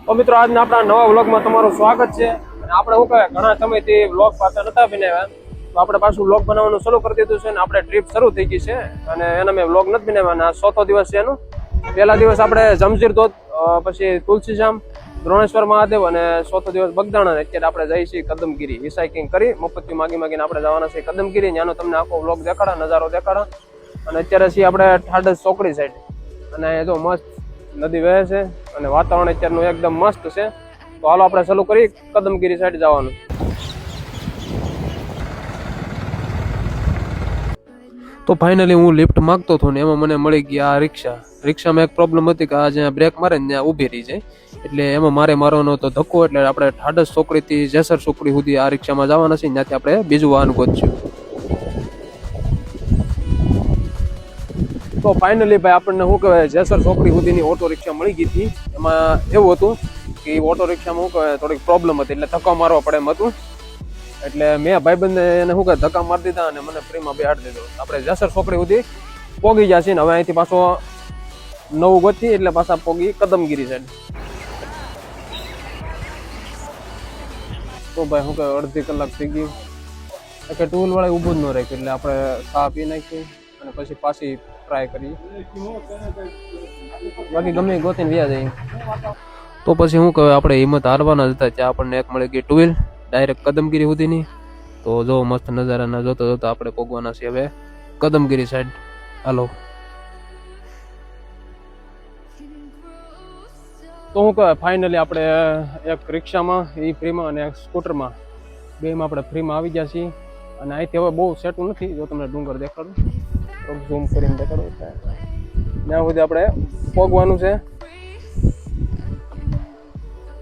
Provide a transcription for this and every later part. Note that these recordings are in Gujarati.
તો મિત્રો આજના આપણા નવા વ્લોગમાં તમારું સ્વાગત છે. અને આપણે શું કહેવાય ઘણા સમયથી વ્લોગ પાછા નતા બનાવ્યા, તો આપણે પાછું વ્લોગ બનાવવાનું શરૂ કરી દીધું છે. અને આપણે ટ્રીપ શરૂ થઈ ગઈ છે અને એના મેં વ્લોગ નથી બનાવવાના. 4થો દિવસ છે એનું. પહેલા દિવસ આપણે જમશીર ધોધ, પછી તુલસીજામ, દ્રોણેશ્વર મહાદેવ અને 4થો દિવસ બગદાણા. અત્યારે આપણે જઈએ છીએ કદમગીરી. હિસાઇકિંગ કરી મફતી માગીને આપણે જવાના છીએ કદમગીરી. ત્યાંનો તમને આખો વ્લોગ દેખાડા, નજારો દેખાડા. અને અત્યારે છીએ આપણે ઠાડસ ચોકડી સાઈડ. અને એ જો મસ્ત નદી વહે છે અને વાતાવરણ અત્યારનું એકદમ મસ્ત છે. તો હાલો આપણે ચાલુ કરી કદમગીરી સાઈડ જવાનું. તો ફાઇનલી હું લિફ્ટ માંગતો હતો ને એમાં મને મળી ગઈ આ રિક્ષામાં એક પ્રોબ્લેમ હતી કે આ જ્યાં બ્રેક મારે ને ત્યાં ઊભી રહી જાય. એટલે એમાં મારવાનો હતો ધક્કો. એટલે આપણે ઠાડસ ચોકડીથી જેસર ચોકડી સુધી આ રિક્ષામાં જવાના છે. ત્યાંથી આપણે બીજું વાહન ગોતશું. તો ફાઇનલી ભાઈ આપણને શું કહેવાય જેસર ચોકડી સુધીની ઓટો રિક્ષા મળી ગઈ હતી. એમાં એવું હતું કે ઓટો રિક્ષામાં શું કહેવાય થોડીક પ્રોબ્લેમ હતી, એટલે ધક્કા મારવા પડે એમ હતું. એટલે મેં ભાઈબંધને એને શું કહે ધક્કા મારી દીધા અને મને ફ્રીમાં બેહાડી દીધો. આપણે જેસર ચોકડી સુધી પોગી ગયા છીએ ને હવે અહીંથી પાછો નવું ગોતી એટલે પાછા પોગી કદમગીરી સાઈડ. તો ભાઈ શું કહે અડધી કલાક થઈ ગઈ કે ટૂલ વાળા ઊભું જ ન રાખ્યું. એટલે આપણે ચા પી નાખી અને પછી પાછી ટ્રાય કરી. બાકી ગમે ગોતીને વ્યા જઈએ. તો પછી શું કહે આપણે હિંમત હારવાના જ હતા. ત્યાં આપણને એક મળી ગઈ ટુ વ્હીલ ડાયરેક્ટ કદમગીરી સુધીની. તો જો મસ્ત નજારાના જોતા જોતા આપણે પોગવાના છીએ હવે કદમગીરી સાઈડ. હાલો. તો શું કહે ફાઇનલી આપણે એક રિક્ષામાં એ ફ્રીમાં અને એક સ્કૂટરમાં બેમાં આપણે ફ્રીમાં આવી ગયા છીએ. અને અહીંથી હવે બહુ સેટું નથી. જો તમને ડુંગર દેખાડું ઝૂમ કરીને દેખાડું ત્યાં સુધી આપણે પોગવાનું છે.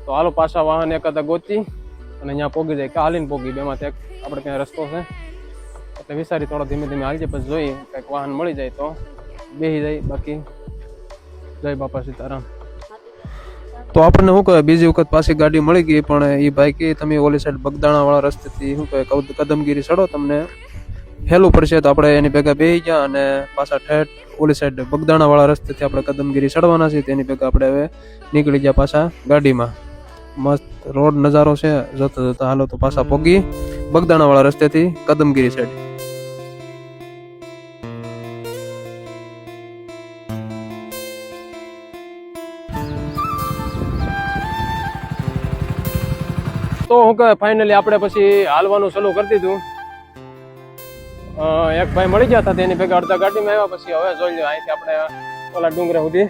તો હાલો પાછા વાહન એકાદા ગોતી અને અહીંયા પોગી જાય કે હાલીને પોગી બેમાંથી એક આપણે ત્યાં રસ્તો છે. એટલે વિચારી થોડો ધીમે ધીમે હાલી જાય પછી જોઈએ કંઈક વાહન મળી જાય તો બેસી જાય. બાકી જય બાપા સીતારામ. તો આપણને શું કહે બીજી વખત પાછી ગાડી મળી ગઈ. પણ એ ભાઈ કે તમે ઓલી સાઈડ બગદાણા વાળા રસ્તેથી શું કહે કદમગીરી ચડો તમને હેલું પડશે. તો આપણે એની ભેગા બેસી ગયા અને પાછા ઠેઠ ઓલી સાઈડ બગદાણા વાળા રસ્તેથી આપણે કદમગીરી ચડવાના છે. તેની ભેગા આપણે હવે નીકળી ગયા પાછા ગાડીમાં. મસ્ત રોડ નજારો છે જોતા જોતા. હાલો તો પાછા પોગી બગદાણા વાળા રસ્તેથી કદમગીરી સાઈડ. તો હું કહે ફાઇનલી આપણે પછી હાલવાનું ચાલુ કરી દીધું. એક ભાઈ મળી ગયા હતા તેની ભેગા અડધા ગાડીમાં આવ્યા. પછી હવે જોઈ લો અહીંથી આપણે ઓલા ડુંગરા સુધી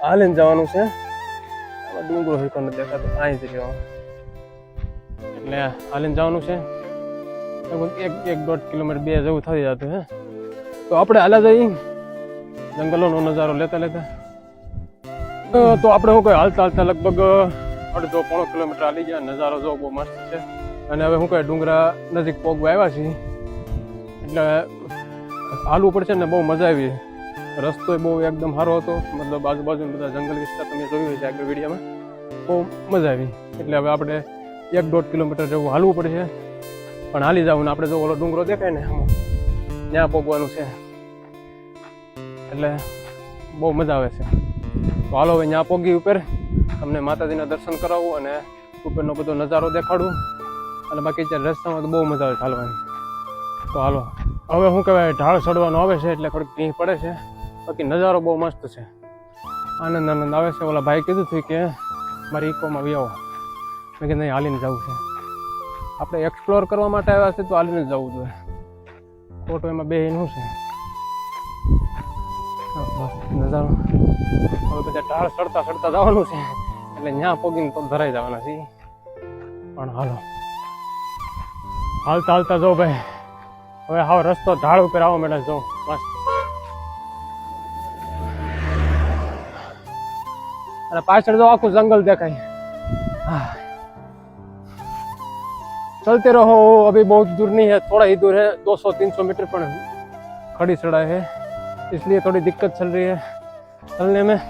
હાલીને જવાનું છે. ડુંગરો હોય કોને દેખાતો અહીંથી જવાનું એટલે હાલીને જવાનું છે. 1-1.5 કિલોમીટર 2 જેવું થઈ જતું હે. તો આપણે હાલા જઈએ જંગલોનો નજારો લેતા લેતા. તો આપણે શું કહે હાલતા હાલતા લગભગ 1.5-1.5 કિલોમીટર હાલી ગયા. નજારો જો બહુ મસ્ત છે. અને હવે શું કહે ડુંગરા નજીક પોગવા આવ્યા છીએ એટલે હાલવું પડશે ને. બહુ મજા આવી. રસ્તો બહુ એકદમ સારો હતો. મતલબ આજુબાજુ બધા જંગલ વિસ્તાર તમે જોયું છે આગળ વિડીયોમાં. બહુ મજા આવી. એટલે હવે આપણે 1-1.5 કિલોમીટર જેવું હાલવું પડશે. પણ હાલી જવું ને આપણે જો ઓલો ડુંગરો દેખાય ને ત્યાં પોગવાનું છે. એટલે બહુ મજા આવે છે. તો હાલો હવે ત્યાં પોગી ઉપર તમને માતાજીના દર્શન કરાવું અને ઉપરનો બધો નજારો દેખાડું. અને બાકી ત્યાં રસ્તામાં તો બહુ મજા આવે ચાલવાની. તો હાલો હવે શું કહેવાય ઢાળ ચડવાનો આવે છે એટલે થોડીક ભીંહ પડે છે. બાકી નજારો બહુ મસ્ત છે. આનંદ આવે છે. ઓલા ભાઈ કીધું હતું કે મારી ઇકોમાં વી આવો. મેં કીધું નહીં હાલીને જવું છે. આપણે એક્સપ્લોર કરવા માટે આવ્યા છે તો હાલીને જ જવું જોઈએ. ફોટો એમાં બેહીનું છે નજારો. હવે બધા ઢાળ ચડતા ચડતા જવાનું છે એટલે ત્યાં પોગીને તો ધરાઈ જવાના છે. પણ હાલો હાલતા હાલતા જો ભાઈ હવે હાવ રસ્તો ઢાળ ઉપર આવવા માંડે જો મસ્ત. અને પાછળ જો આખું જંગલ દેખાય. चलते रहो. अभी बहुत दूर नहीं है, थोड़ा ही दूर है. 200-300 मीटर पर खड़ी सड़क है इसलिए थोड़ी दिक्कत चल रही है चलने में.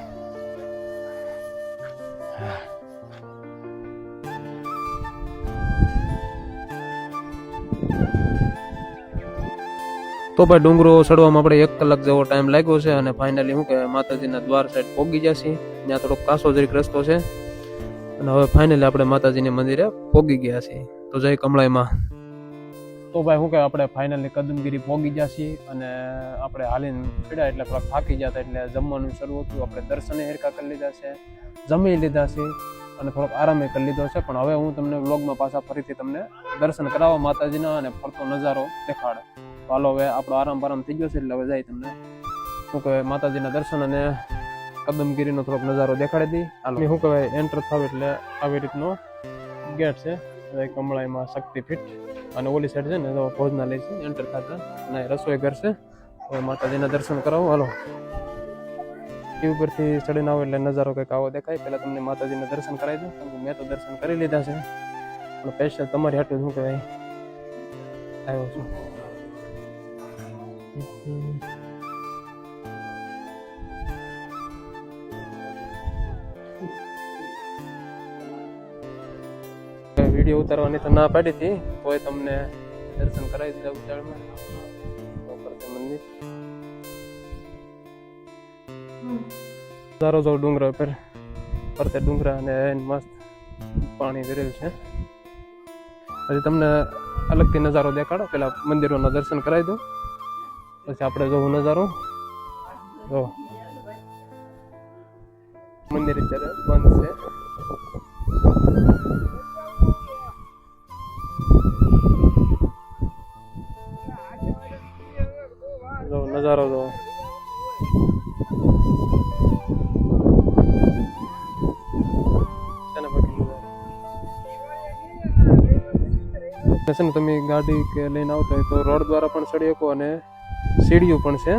તો ભાઈ ડુંગરો ચડવામાં આપણે 1 કલાક જેવો ટાઈમ લાગ્યો છે અને ફાઇનલી શું કે માતાજીના દ્વાર સાઈડ પહોંચી ગયા છીએ. ત્યાં થોડોક કાસો જરીક રસ્તો છે અને હવે ફાઇનલી આપણે માતાજીની મંદિરે પોગી ગયા છીએ. તો જય કમળાઈમાં. તો ભાઈ શું કહેવાય, આપણે ફાઇનલી કદમગીરી પોગી ગયા છીએ અને આપણે હાલીને ચડ્યા એટલે થોડાક થાકી ગયા હતા એટલે જમવાનું શરૂ હતું. આપણે દર્શને હેરકા કરી લીધા છે, જમી લીધા છે અને થોડોક આરામે કરી લીધો છે. પણ હવે હું તમને વ્લોગમાં પાછા ફરીથી તમને દર્શન કરાવવા માતાજીના અને ફરતો નજારો દેખાડે. તો હાલો હવે આપણો આરામ થઈ ગયો છે એટલે હવે જાય તમને શું કહેવાય માતાજીના દર્શન અને કદમગીરીનો થોડોક નજારો દેખાડી દી. હાલો શું કહેવાય એન્ટર થાવ એટલે આવી રીતનો ગેટ છે કમળાઈમાં શક્તિપીઠ અને ઓલી સાઈડ છે ને તો ભોજનાલય છે એન્ટર થતા અને રસોઈ ઘર છે. હવે માતાજીના દર્શન કરાવો. હાલો ટી ઉપરથી ચડીને આવો એટલે નજારો કંઈક આવો દેખાય. પહેલાં તમને માતાજીના દર્શન કરાવી દઉં કેમ કે મેં તો દર્શન કરી લીધા છે પણ સ્પેશિયલ તમારી હાટું શું કહેવાય આવ્યો છું. વિડીયો ઉતારવાની તો ના પાડી હતી તોય તમને દર્શન કરાવી દીધા ઉતાળમાં મંદિર સારો જો ડુંગરા ઉપર ફરતે ડુંગરા અને મસ્ત પાણી ભરેલું છે. હજી તમને અલગથી નજારો દેખાડો. પેલા મંદિરોના દર્શન કરાવી દઉં પછી આપણે જોવું નજારો. જો મંદિર અત્યારે બંધ છે. નજારો જો છે ને તમે ગાડી કે લઈને આવતા હોય તો રોડ દ્વારા પણ ચડી શકો અને સીડીઓ પણ છે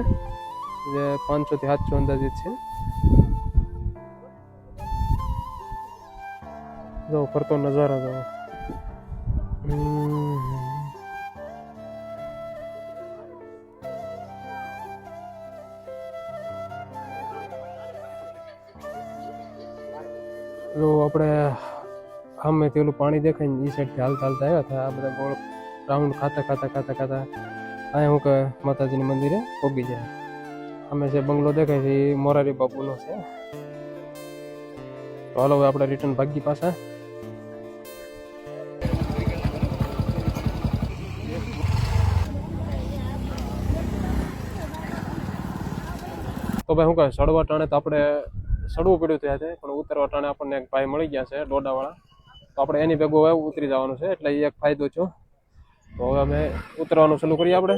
જે 500 થી 700 અંદાજિત છે. જો ફરતો નજારો જો જો આપણે સામેથી ઓલું પાણી દેખાય ને એ સાઈડથી હાલતા આવ્યા હતા. આ બધા ગોળ રાઉન્ડ ખાતા અહીંયા હું કે માતાજીની મંદિરે પોગી જાય. અમે જે બંગલો દેખાય છે એ મોરારી બાપુનો છે. તો હાલો હવે આપણે રિટર્ન ભાગી પાછા. તો ભાઈ શું કહે ચડવા ટાણે તો આપણે ચડવું પડ્યું ત્યાં છે પણ ઉતરવા ટાણે આપણને એક ભાઈ મળી ગયા છે ડોડાવાળા. તો આપણે એની ભેગું હવે ઉતરી જવાનું છે એટલે એ એક ફાયદો છો. તો હવે અમે ઉતરવાનું ચાલુ કરીએ આપણે.